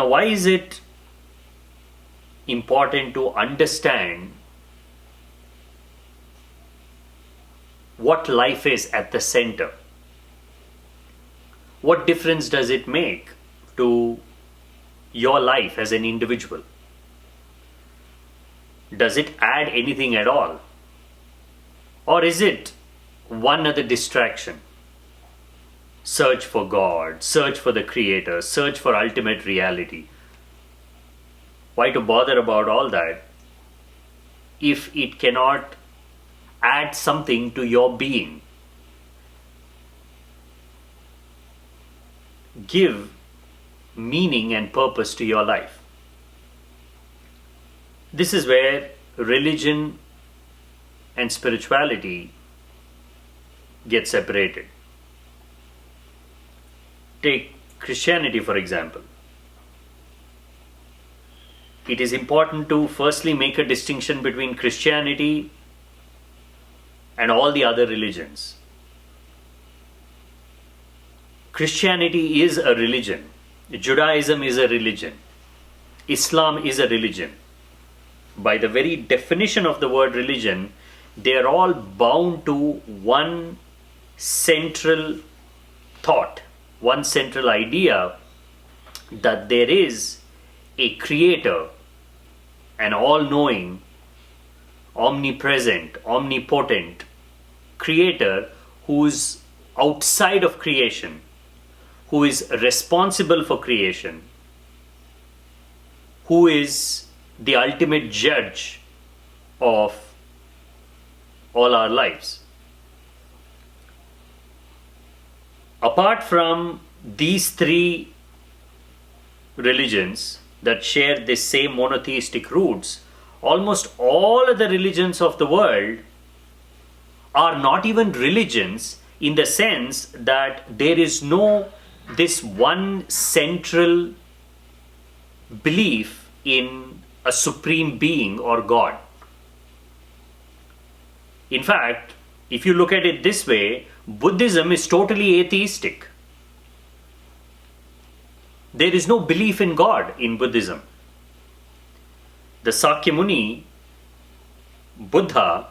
Now, why is it important to understand what life is at the center? What difference does it make to your life as an individual? Does it add anything at all? Or is it one other distraction? Search for God, search for the Creator, search for ultimate reality. Why to bother about all that if it cannot add something to your being? Give meaning and purpose to your life. This is where religion and spirituality get separated. Take Christianity, for example. It is important to firstly make a distinction between Christianity and all the other religions. Christianity is a religion. Judaism is a religion. Islam is a religion. By the very definition of the word religion, they are all bound to one central thought, one central idea, that there is a creator, an all-knowing, omnipresent, omnipotent creator who is outside of creation, who is responsible for creation, who is the ultimate judge of all our lives. Apart from these three religions that share the same monotheistic roots, almost all other religions of the world are not even religions, in the sense that there is no this one central belief in a supreme being or God. In fact, if you look at it this way, Buddhism is totally atheistic. There is no belief in God in Buddhism. The Sakyamuni Buddha,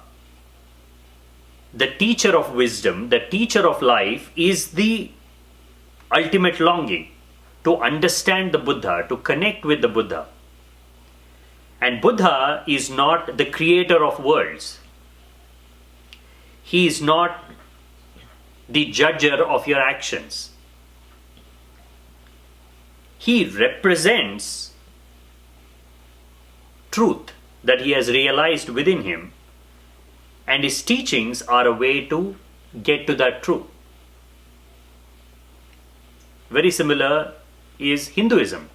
the teacher of wisdom, the teacher of life, is the ultimate longing to understand the Buddha, to connect with the Buddha. And Buddha is not the creator of worlds. He is not the judger of your actions. He represents truth that he has realized within him, and his teachings are a way to get to that truth. Very similar is Hinduism.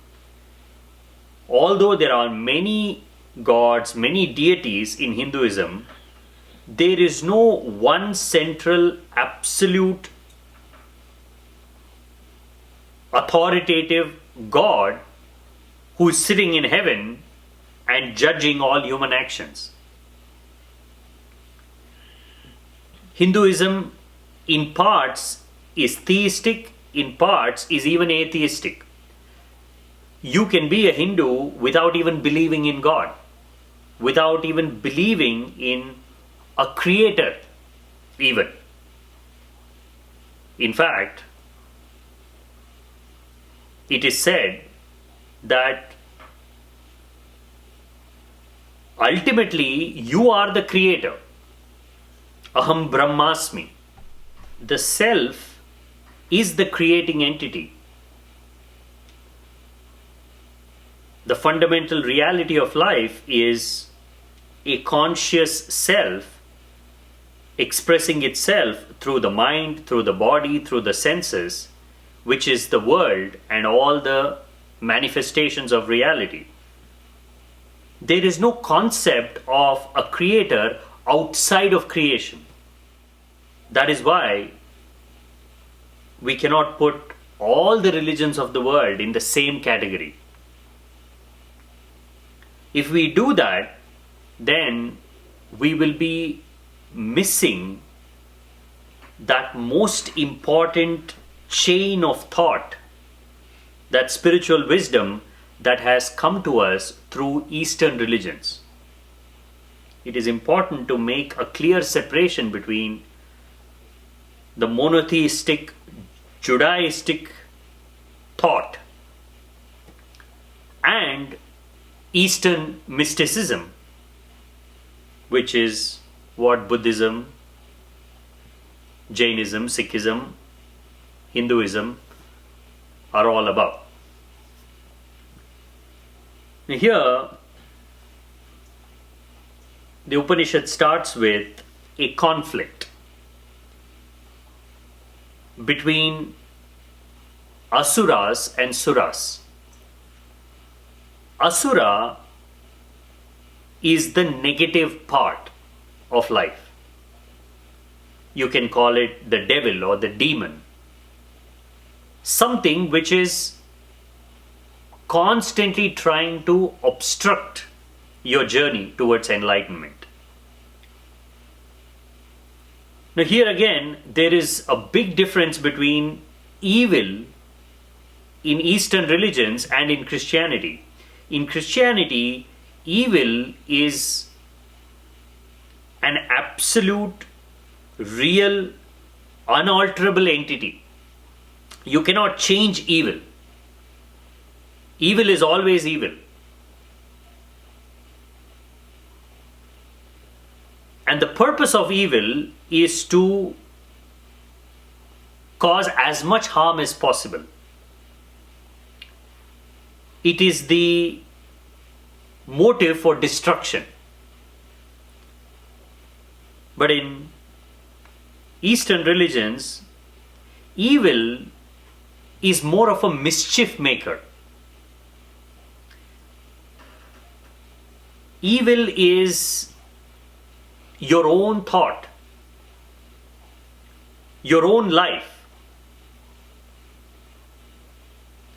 Although there are many gods, many deities in Hinduism, there is no one central, absolute, authoritative God who is sitting in heaven and judging all human actions. Hinduism in parts is theistic, in parts is even atheistic. You can be a Hindu without even believing in God, without even believing in a creator even. In fact, it is said that ultimately you are the creator. Aham Brahmasmi. The self is the creating entity. The fundamental reality of life is a conscious self expressing itself through the mind, through the body, through the senses, which is the world and all the manifestations of reality. There is no concept of a creator outside of creation. That is why we cannot put all the religions of the world in the same category. If we do that, then we will be missing that most important chain of thought that spiritual wisdom that has come to us through Eastern religions. It is important to make a clear separation between the monotheistic, Judaistic thought and Eastern mysticism, which is what Buddhism, Jainism, Sikhism, Hinduism are all about. Here, the Upanishad starts with a conflict between asuras and suras. Asura is the negative part of life. You can call it the devil or the demon. Something which is constantly trying to obstruct your journey towards enlightenment. Now, here again, there is a big difference between evil in Eastern religions and in Christianity. In Christianity, evil is an absolute, real, unalterable entity. You cannot change evil. Evil is always evil. And the purpose of evil is to cause as much harm as possible. It is the motive for destruction. But in Eastern religions, evil is more of a mischief maker. Evil is your own thought, your own life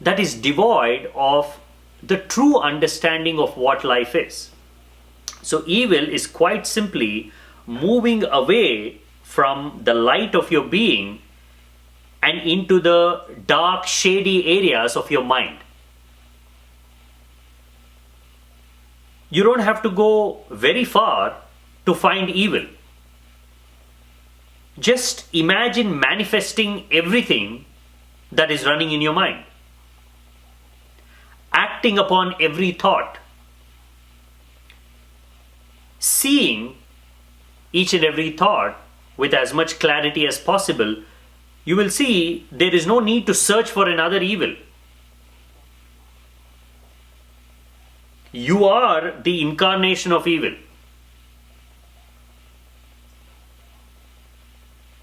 that is devoid of the true understanding of what life is. So evil is quite simply moving away from the light of your being and into the dark, shady areas of your mind. You don't have to go very far to find evil. Just imagine manifesting everything that is running in your mind, acting upon every thought, seeing each and every thought with as much clarity as possible. You will see there is no need to search for another evil. You are the incarnation of evil.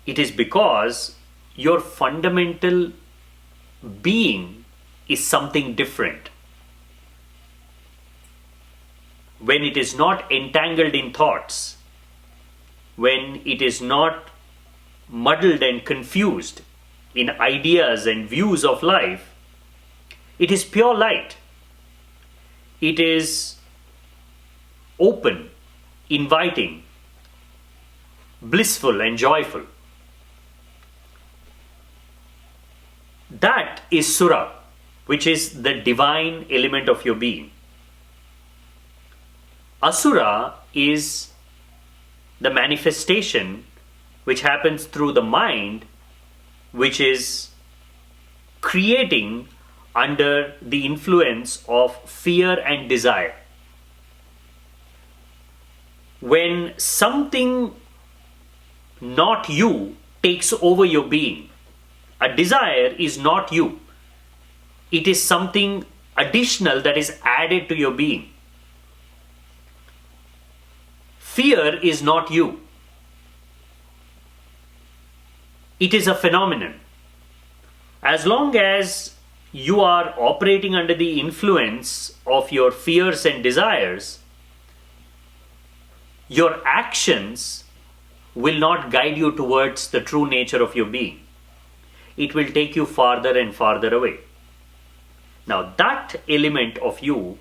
It is because your fundamental being is something different. When it is not entangled in thoughts, when it is not muddled and confused in ideas and views of life, it is pure light. It is open, inviting, blissful and joyful. That is Sura, which is the divine element of your being. Asura is the manifestation which happens through the mind, which is creating under the influence of fear and desire. When something not you takes over your being, a desire is not you. It is something additional that is added to your being. Fear is not you. It is a phenomenon. As long as you are operating under the influence of your fears and desires, your actions will not guide you towards the true nature of your being. It will take you farther and farther away. Now, that element of you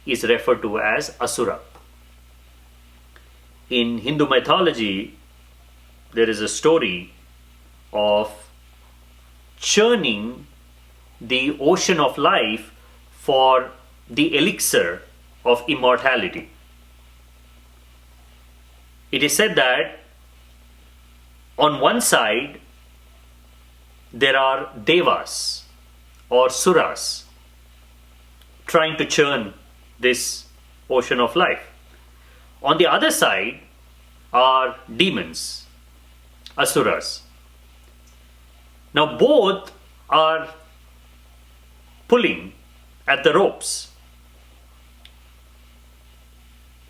is referred to as Asura. In Hindu mythology, there is a story of churning the ocean of life for the elixir of immortality. It is said that on one side there are devas or suras trying to churn this ocean of life. On the other side are demons, asuras. Now both are pulling at the ropes.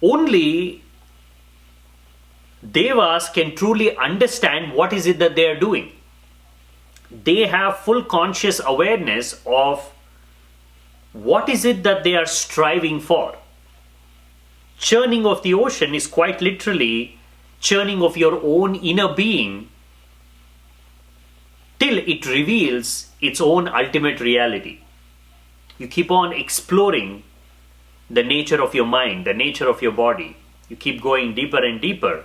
Only devas can truly understand what is it that they are doing. They have full conscious awareness of what is it that they are striving for. Churning of the ocean is quite literally churning of your own inner being till it reveals its own ultimate reality. You keep on exploring the nature of your mind, the nature of your body. You keep going deeper and deeper.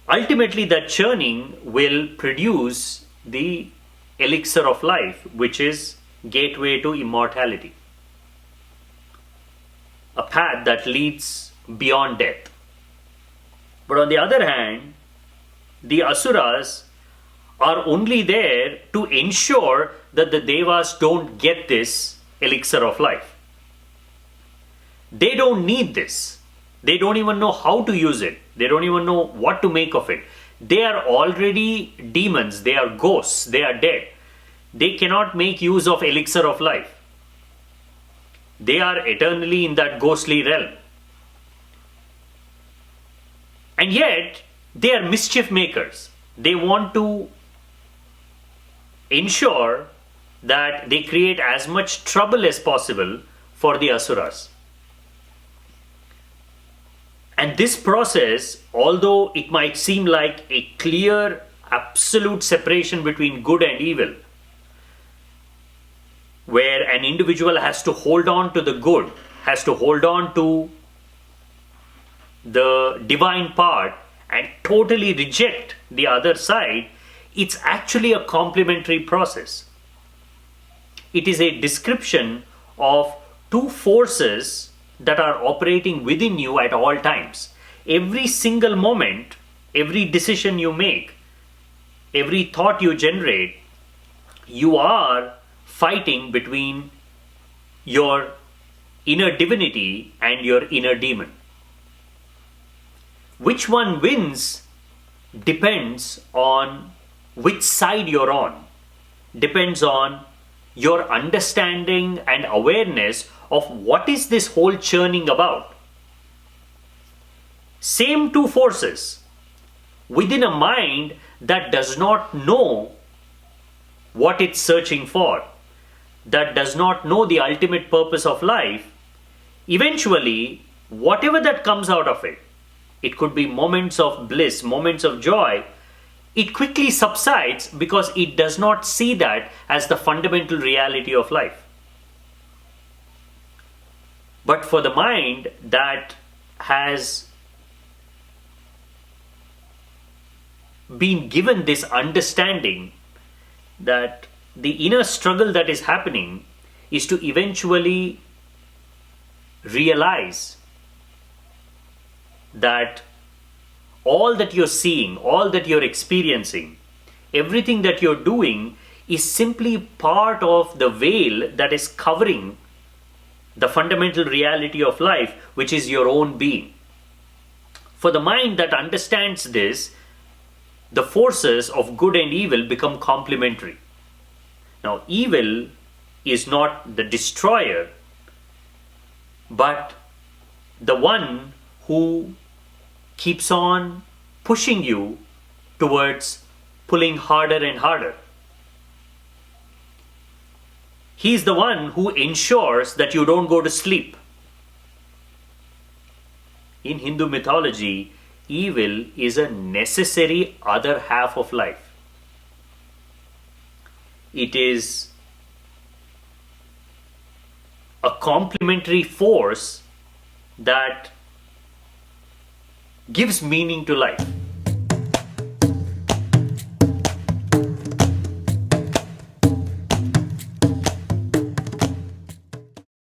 Ultimately, that churning will produce the elixir of life, which is gateway to immortality. A path that leads beyond death. But on the other hand, the asuras are only there to ensure that the devas don't get this elixir of life. They don't need this. They don't even know how to use it. They don't even know what to make of it. They are already demons. They are ghosts. They are dead. They cannot make use of elixir of life. They are eternally in that ghostly realm. And yet, they are mischief makers. They want to ensure that they create as much trouble as possible for the asuras. And this process, although it might seem like a clear, absolute separation between good and evil, where an individual has to hold on to the good, has to hold on to the divine part and totally reject the other side, it's actually a complementary process. It is a description of two forces that are operating within you at all times. Every single moment, every decision you make, every thought you generate, you are fighting between your inner divinity and your inner demon. Which one wins depends on which side you're on, depends on your understanding and awareness of what is this whole churning about. Same two forces within a mind that does not know what it's searching for, that does not know the ultimate purpose of life. Eventually, whatever that comes out of it, it could be moments of bliss, moments of joy, it quickly subsides because it does not see that as the fundamental reality of life. But for the mind that has been given this understanding that the inner struggle that is happening is to eventually realize that all that you're seeing, all that you're experiencing, everything that you're doing is simply part of the veil that is covering the fundamental reality of life, which is your own being. For the mind that understands this, the forces of good and evil become complementary. Now, evil is not the destroyer, but the one who keeps on pushing you towards pulling harder and harder. He's the one who ensures that you don't go to sleep. In Hindu mythology, evil is a necessary other half of life. It is a complementary force that gives meaning to life.